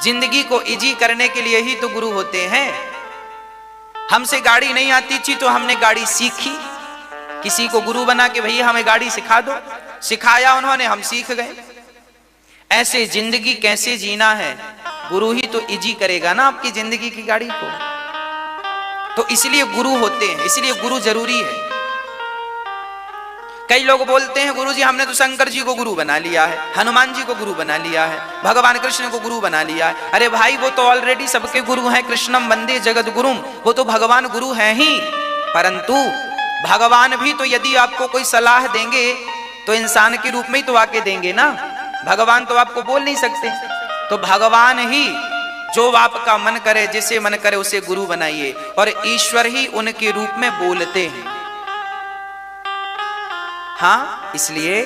जिंदगी को इजी करने के लिए ही तो गुरु होते हैं। हमसे गाड़ी नहीं आती थी तो हमने गाड़ी सीखी, किसी को गुरु बना के भैया हमें गाड़ी सिखा दो, सिखाया उन्होंने, हम सीख गए। ऐसे जिंदगी कैसे जीना है, गुरु ही तो इजी करेगा ना आपकी जिंदगी की गाड़ी को। तो इसलिए गुरु होते हैं, इसलिए गुरु जरूरी है। कई लोग बोलते हैं गुरु जी हमने तो शंकर जी को गुरु बना लिया है, हनुमान जी को गुरु बना लिया है, भगवान कृष्ण को गुरु बना लिया है। अरे भाई वो तो ऑलरेडी सबके गुरु हैं, कृष्णम वंदे जगत गुरुम, वो तो भगवान गुरु हैं ही। परंतु भगवान भी तो यदि आपको कोई सलाह देंगे तो इंसान के रूप में ही तो आके देंगे ना, भगवान तो आपको बोल नहीं सकते। तो भगवान ही जो आपका मन करे, जिसे मन करे उसे गुरु बनाइए, और ईश्वर ही उनके रूप में बोलते हैं। हाँ, इसलिए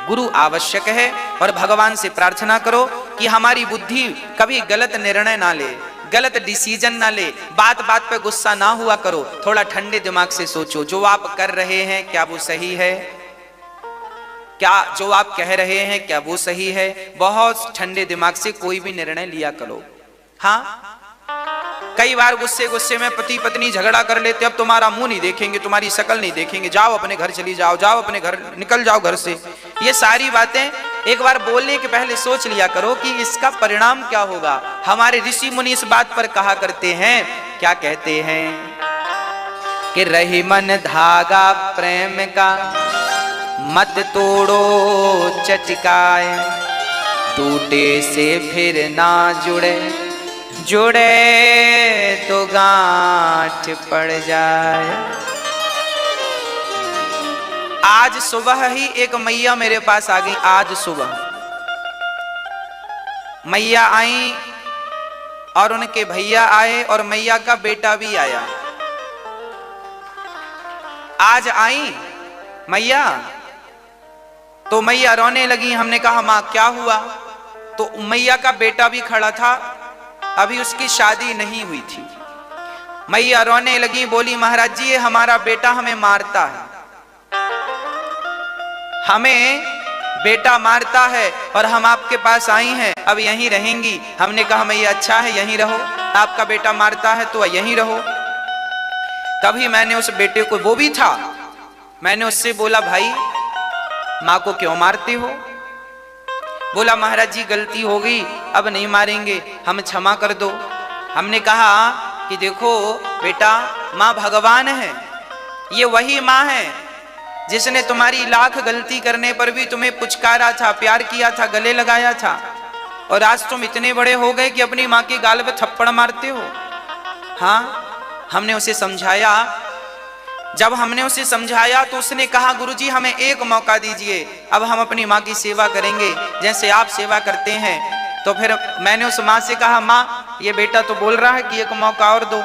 गुरु आवश्यक है। और भगवान से प्रार्थना करो कि हमारी बुद्धि कभी गलत निर्णय ना ले, गलत डिसीजन ना ले, बात बात पे गुस्सा ना हुआ करो, थोड़ा ठंडे दिमाग से सोचो जो आप कर रहे हैं क्या वो सही है, क्या जो आप कह रहे हैं क्या वो सही है। बहुत ठंडे दिमाग से कोई भी निर्णय लिया करो। हाँ, कई बार गुस्से गुस्से में पति पत्नी झगड़ा कर लेते, अब तुम्हारा मुंह नहीं देखेंगे, तुम्हारी शक्ल नहीं देखेंगे, जाओ अपने घर चली जाओ, जाओ अपने घर, निकल जाओ घर से। ये सारी बातें एक बार बोलने के पहले सोच लिया करो कि इसका परिणाम क्या होगा। हमारे ऋषि मुनि इस बात पर कहा करते हैं, क्या कहते हैं कि रही मन धागा प्रेम का, मत तोड़ो चटकाए, टूटे से फिर ना जुड़े, जुड़े तो गांठ पड़ जाए। आज सुबह ही एक मैया मेरे पास आ गई, आज सुबह मैया आई और उनके भैया आए और मैया का बेटा भी आया। आज आई मैया तो मैया रोने लगी। हमने कहा माँ क्या हुआ? तो मैया का बेटा भी खड़ा था, अभी उसकी शादी नहीं हुई थी। मैया रोने लगी, बोली महाराज जी हमारा बेटा हमें मारता है, हमें बेटा मारता है और हम आपके पास आई हैं, अब यहीं रहेंगी। हमने कहा मैया अच्छा है यहीं रहो, आपका बेटा मारता है तो यहीं रहो। तभी मैंने उस बेटे को, वो भी था, मैंने उससे बोला भाई माँ को क्यों मारते हो? बोला महाराज जी गलती हो गई, अब नहीं मारेंगे, हम क्षमा कर दो। हमने कहा कि देखो बेटा माँ भगवान है, ये वही माँ है जिसने तुम्हारी लाख गलती करने पर भी तुम्हें पुचकारा था, प्यार किया था, गले लगाया था, और आज तुम इतने बड़े हो गए कि अपनी माँ के गाल पे थप्पड़ मारते हो। हाँ, हमने उसे समझाया। जब हमने उसे समझाया तो उसने कहा गुरुजी हमें एक मौका दीजिए, अब हम अपनी माँ की सेवा करेंगे जैसे आप सेवा करते हैं। तो फिर मैंने उस माँ से कहा माँ ये बेटा तो बोल रहा है कि एक मौका और दो।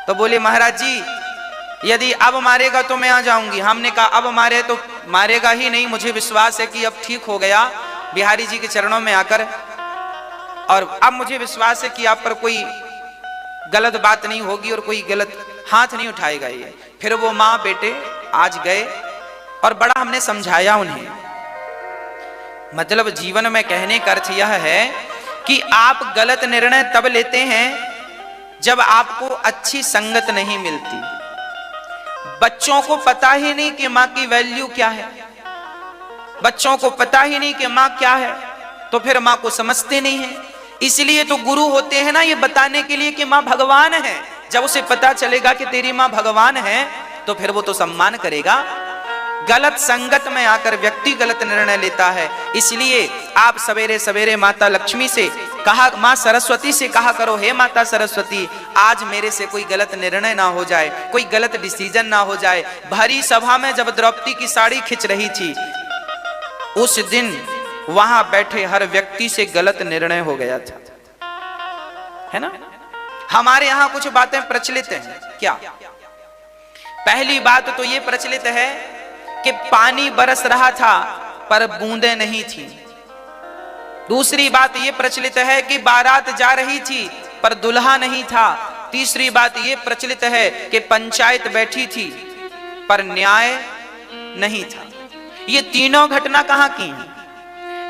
तो बोले महाराज जी यदि अब मारेगा तो मैं आ जाऊंगी। हमने कहा अब मारे तो मारेगा ही नहीं, मुझे विश्वास है कि अब ठीक हो गया बिहारी जी के चरणों में आकर, और अब मुझे विश्वास है कि आप पर कोई गलत बात नहीं होगी और कोई गलत हाथ नहीं उठाएगा ये। फिर वो माँ बेटे आज गए और बड़ा हमने समझाया उन्हें। मतलब जीवन में कहने का अर्थ यह है कि आप गलत निर्णय तब लेते हैं जब आपको अच्छी संगत नहीं मिलती। बच्चों को पता ही नहीं कि माँ की वैल्यू क्या है, बच्चों को पता ही नहीं कि माँ क्या है, तो फिर माँ को समझते नहीं है। इसलिए तो गुरु होते हैं ना ये बताने के लिए कि माँ भगवान है। जब उसे पता चलेगा कि तेरी माँ भगवान है तो फिर वो तो सम्मान करेगा। गलत संगत में आकर व्यक्ति गलत निर्णय लेता है। इसलिए आप सवेरे सवेरे माता लक्ष्मी से कहा, माँ सरस्वती से कहा करो हे माता सरस्वती आज मेरे से कोई गलत निर्णय ना हो जाए, कोई गलत डिसीजन ना हो जाए। भरी सभा में जब द्रौपदी की साड़ी खिंच रही थी उस दिन वहां बैठे हर व्यक्ति से गलत निर्णय हो गया था, है ना। हमारे यहां कुछ बातें प्रचलित हैं। क्या? पहली बात तो ये प्रचलित है कि पानी बरस रहा था पर बूंदें नहीं थी। दूसरी बात ये प्रचलित है कि बारात जा रही थी पर दुल्हा नहीं था। तीसरी बात ये प्रचलित है कि पंचायत बैठी थी पर न्याय नहीं था। ये तीनों घटना कहां की हैं?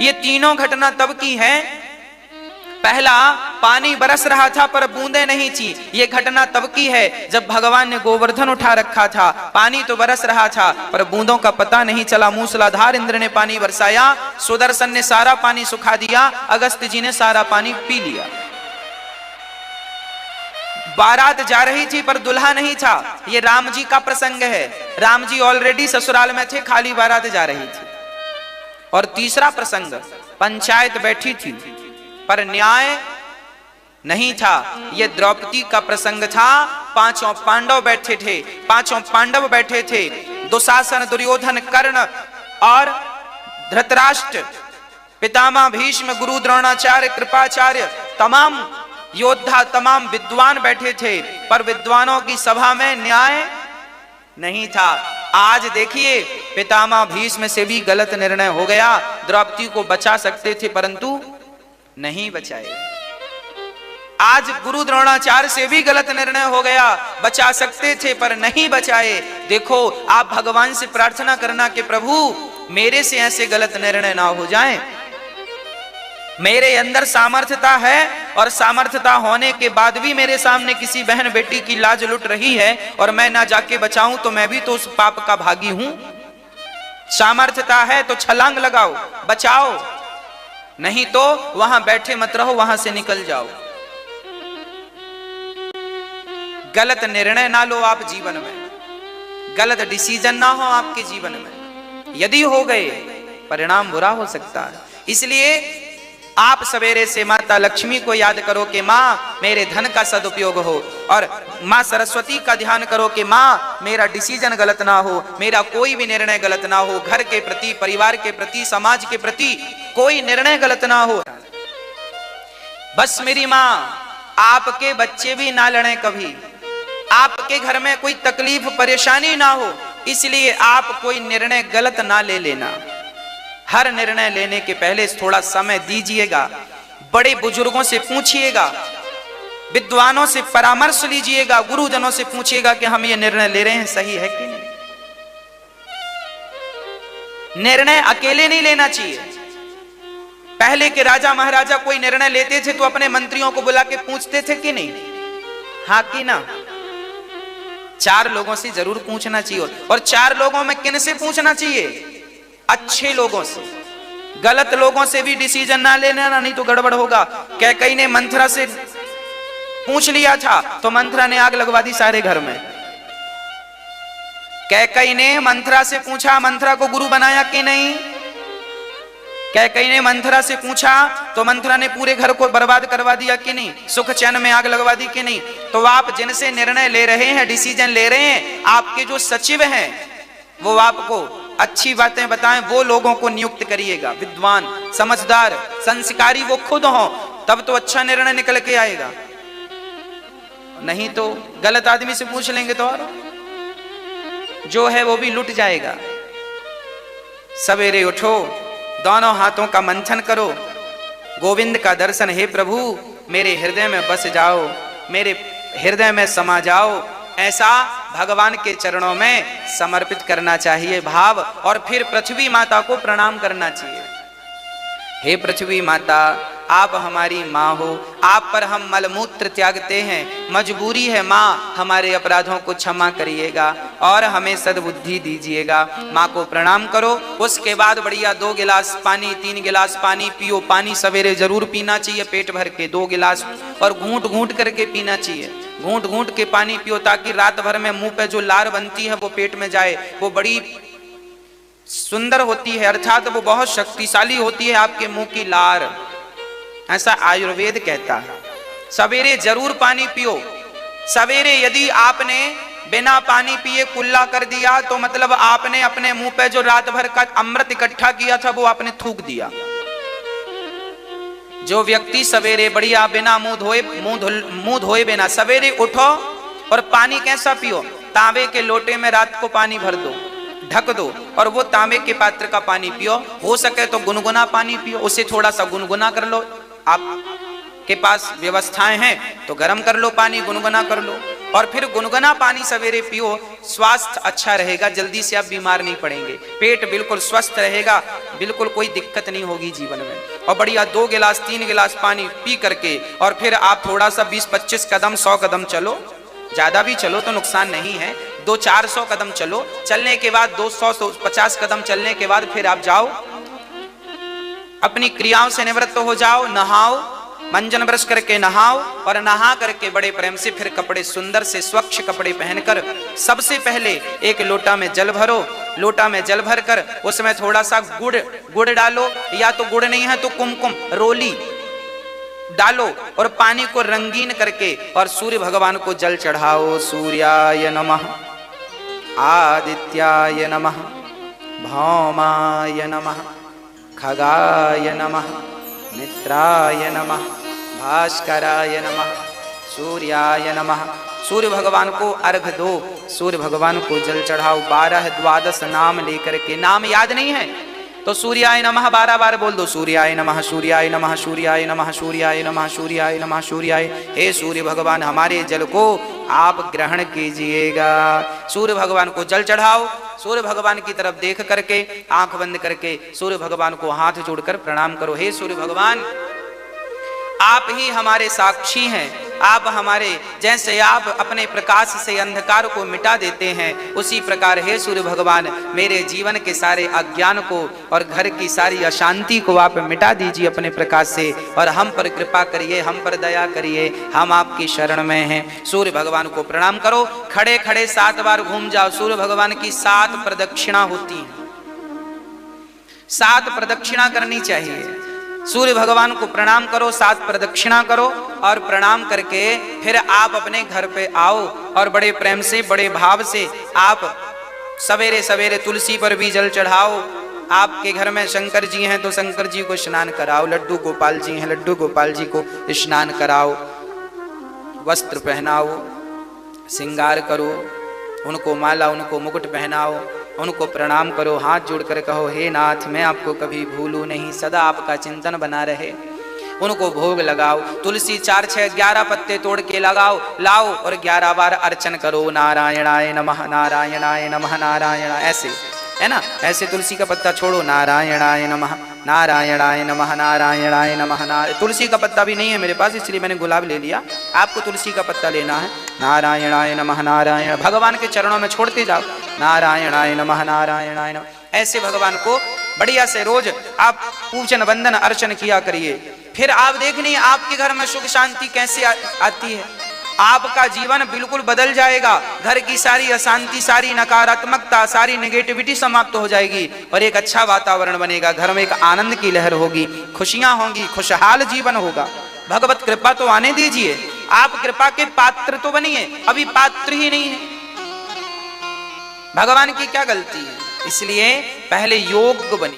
ये तीनों घटना तब की है पहला पानी बरस रहा था पर बूंदे नहीं थी। ये घटना तब की है जब भगवान ने गोवर्धन उठा रखा था। पानी तो बरस रहा था पर बूंदों का पता नहीं चला। मूसलाधार इंद्र ने पानी बरसाया, सुदर्शन ने सारा पानी सुखा दिया, अगस्त्य जी ने सारा पानी पी लिया। बारात जा रही थी पर दुल्हा नहीं था। ये राम जी का प्रसंग है। राम जी ऑलरेडी ससुराल में थे, खाली बारात जा रही थी। और तीसरा प्रसंग, पंचायत बैठी थी पर न्याय नहीं था। यह द्रौपदी का प्रसंग था। पांचों पांडव बैठे थे, पांचों पांडव बैठे थे, दुशासन, दुर्योधन, कर्ण और धृतराष्ट्र, पितामह भीष्म, गुरु द्रोणाचार्य, कृपाचार्य, तमाम योद्धा, तमाम विद्वान बैठे थे। पर विद्वानों की सभा में न्याय नहीं था। आज देखिए, पितामह भीष्म से भी गलत निर्णय हो गया। द्रौपदी को बचा सकते थे परंतु नहीं बचाए। आज गुरु द्रोणाचार्य से भी गलत निर्णय हो गया, बचा सकते थे पर नहीं बचाए। देखो, आप भगवान से प्रार्थना करना कि प्रभु मेरे से ऐसे गलत निर्णय ना हो जाएं। मेरे अंदर सामर्थ्यता है और सामर्थ्यता होने के बाद भी मेरे सामने किसी बहन बेटी की लाज लुट रही है और मैं ना जाके बचाऊं तो मैं भी तो उस पाप का भागी हूं। सामर्थ्यता है तो छलांग लगाओ, बचाओ, नहीं तो वहां बैठे मत रहो, वहां से निकल जाओ। गलत निर्णय ना लो आप जीवन में, गलत डिसीजन ना हो आपके जीवन में। यदि हो गए परिणाम बुरा हो सकता है। इसलिए आप सवेरे से माता लक्ष्मी को याद करो कि माँ मेरे धन का सदुपयोग हो, और माँ सरस्वती का ध्यान करो कि माँ मेरा डिसीजन गलत ना हो, मेरा कोई भी निर्णय गलत ना हो, घर के प्रति, परिवार के प्रति, समाज के प्रति कोई निर्णय गलत ना हो। बस मेरी माँ आपके बच्चे भी ना लड़े कभी, आपके घर में कोई तकलीफ परेशानी ना हो, इसलिए आप कोई निर्णय गलत ना ले लेना। हर निर्णय लेने के पहले थोड़ा समय दीजिएगा, बड़े बुजुर्गों से पूछिएगा, विद्वानों से परामर्श लीजिएगा, गुरुजनों से पूछिएगा कि हम ये निर्णय ले रहे हैं सही है कि नहीं। निर्णय अकेले नहीं लेना चाहिए। पहले के राजा महाराजा कोई निर्णय लेते थे तो अपने मंत्रियों को बुला के पूछते थे कि नहीं, हाँ कि ना। 4 लोगों से जरूर पूछना चाहिए। और 4 लोगों में किन से पूछना चाहिए? अच्छे लोगों से। गलत लोगों से भी डिसीजन ना लेना, नहीं तो गड़बड़ होगा। कैकेयी ने मंथरा से पूछ लिया था तो मंथरा ने आग लगवा दी सारे घर में। कैकेयी ने मंथरा से पूछा, मंथरा को गुरु बनाया कि नहीं। कैकेयी ने मंथरा से पूछा तो मंथरा ने पूरे घर को बर्बाद करवा दिया कि नहीं, सुख चैन में आग लगवा दी कि नहीं। तो आप जिनसे निर्णय ले रहे हैं, डिसीजन ले रहे हैं, आपके जो सचिव हैं वो आपको अच्छी बातें बताएं, वो लोगों को नियुक्त करिएगा। विद्वान, समझदार, संस्कारी वो खुद हो, तब तो अच्छा निर्णय निकल के आएगा। नहीं तो गलत आदमी से पूछ लेंगे तो और जो है वो भी लुट जाएगा। सवेरे उठो, दोनों हाथों का मंथन करो, गोविंद का दर्शन, हे प्रभु मेरे हृदय में बस जाओ, मेरे हृदय में समा जाओ, ऐसा भगवान के चरणों में समर्पित करना चाहिए भाव। और फिर पृथ्वी माता को प्रणाम करना चाहिए। हे पृथ्वी माता, आप हमारी माँ हो, आप पर हम मलमूत्र त्यागते हैं, मजबूरी है माँ, हमारे अपराधों को क्षमा करिएगा और हमें सद्बुद्धि दीजिएगा। माँ को प्रणाम करो। उसके बाद बढ़िया 2 गिलास पानी, 3 गिलास पानी पियो। पानी सवेरे जरूर पीना चाहिए, पेट भर के 2 गिलास, और घूंट घूंट करके पीना चाहिए। घूंट घूंट के पानी पियो ताकि रात भर में मुंह पे जो लार बनती है वो पेट में जाए। वो बड़ी सुंदर होती है, अर्थात वो बहुत शक्तिशाली होती है आपके मुंह की लार, ऐसा आयुर्वेद कहता है। सवेरे जरूर पानी पियो। सवेरे यदि आपने बिना पानी पिए कुल्ला कर दिया तो मतलब आपने अपने मुंह पे जो रात भर का अमृत इकट्ठा किया था वो आपने थूक दिया। जो व्यक्ति सवेरे बढ़िया बिना मुंह धोए बिना सवेरे उठो और पानी कैसा पियो, तांबे के लोटे में रात को पानी भर दो, ढक दो, और वो तांबे के पात्र का पानी पियो। हो सके तो गुनगुना पानी पियो, उसे थोड़ा सा गुनगुना कर लो। आप के पास व्यवस्थाएं हैं तो गर्म कर लो पानी, गुनगुना कर लो। और फिर गुनगुना पानी सवेरे पियो, स्वास्थ्य अच्छा रहेगा, जल्दी से आप बीमार नहीं पड़ेंगे, पेट बिल्कुल स्वस्थ रहेगा, बिल्कुल कोई दिक्कत नहीं होगी जीवन में। और बढ़िया 2 गिलास 3 गिलास पानी पी करके और फिर आप थोड़ा सा 20-25 कदम 100 कदम चलो, ज्यादा भी चलो तो नुकसान नहीं है, 200-400 कदम चलो, चलने के बाद 200-250 कदम चलने के बाद फिर आप जाओ अपनी क्रियाओं से निवृत्त हो जाओ, नहाओ, मंजन ब्रश करके नहाओ और नहा करके बड़े प्रेम से फिर कपड़े सुंदर से स्वच्छ कपड़े पहनकर सबसे पहले एक लोटा में जल भरो, लोटा में जल भरकर उसमें थोड़ा सा गुड़ डालो, या तो गुड़ नहीं है तो कुमकुम रोली डालो और पानी को रंगीन करके और सूर्य भगवान को जल चढ़ाओ। सूर्याय नमः, आदित्याय नमः, भौमाय नमः, खगाय नमः, मित्राय नमः, भास्कराय नमः, सूर्याय नमः। सूर्य भगवान को अर्घ दो, सूर्य भगवान को जल चढ़ाओ। 12-12 नाम लेकर के, नाम याद नहीं है तो सूर्याय नमः 12 बार बोल दो, सूर्याय नमः, सूर्याय नमः, सूर्याय नमः, सूर्याय नमः, सूर्याय नमः, सूर्याय। हे सूर्य भगवान हमारे जल को आप ग्रहण कीजिएगा। सूर्य भगवान को जल चढ़ाओ, सूर्य भगवान की तरफ देख करके आंख बंद करके सूर्य भगवान को हाथ जोड़कर प्रणाम करो। हे सूर्य भगवान आप ही हमारे साक्षी हैं, आप हमारे, जैसे आप अपने प्रकाश से अंधकार को मिटा देते हैं उसी प्रकार हे सूर्य भगवान मेरे जीवन के सारे अज्ञान को और घर की सारी अशांति को आप मिटा दीजिए अपने प्रकाश से और हम पर कृपा करिए, हम पर दया करिए, हम आपकी शरण में हैं। सूर्य भगवान को प्रणाम करो, खड़े खड़े 7 बार घूम जाओ। सूर्य भगवान की 7 प्रदक्षिणा होती है, 7 प्रदक्षिणा करनी चाहिए। सूर्य भगवान को प्रणाम करो, 7 प्रदक्षिणा करो और प्रणाम करके फिर आप अपने घर पे आओ और बड़े प्रेम से बड़े भाव से आप सवेरे सवेरे तुलसी पर भी जल चढ़ाओ। आपके घर में शंकर जी हैं तो शंकर जी को स्नान कराओ, लड्डू गोपाल जी हैं लड्डू गोपाल जी को स्नान कराओ, वस्त्र पहनाओ, श्रृंगार करो, उनको माला उनको मुकुट पहनाओ, उनको प्रणाम करो, हाथ जोड़कर कहो हे नाथ मैं आपको कभी भूलूं नहीं, सदा आपका चिंतन बना रहे। उनको भोग लगाओ, तुलसी 4-6-11 पत्ते तोड़ के लगाओ, लाओ और 11 बार अर्चन करो। नारायणाय नमः, नारायणाय नमः, नारायण, ऐसे है ना, ऐसे तुलसी का पत्ता छोड़ो, नारायणाय नमः, नारायणाय नमः, नारायणाय नमः। तुलसी का पत्ता भी नहीं है मेरे पास इसलिए मैंने गुलाब ले लिया, आपको तुलसी का पत्ता लेना है। नारायणाय नमः, नारायण, भगवान के चरणों में छोड़ते जाओ, नारायणाय नमः, नारायणाय नमः। ऐसे भगवान को बढ़िया से रोज आप पूजन वंदन अर्चन किया करिए। फिर आप देखनी आपके घर में सुख शांति कैसे आती है, आपका जीवन बिल्कुल बदल जाएगा। घर की सारी अशांति, सारी नकारात्मकता, सारी नेगेटिविटी समाप्त हो जाएगी और एक अच्छा वातावरण बनेगा। घर में एक आनंद की लहर होगी, खुशियां होंगी, खुशहाल जीवन होगा। भगवत कृपा तो आने दीजिए, आप कृपा के पात्र तो बनिए, अभी पात्र ही नहीं है। भगवान की क्या गलती है, इसलिए पहले योग्य बनिए।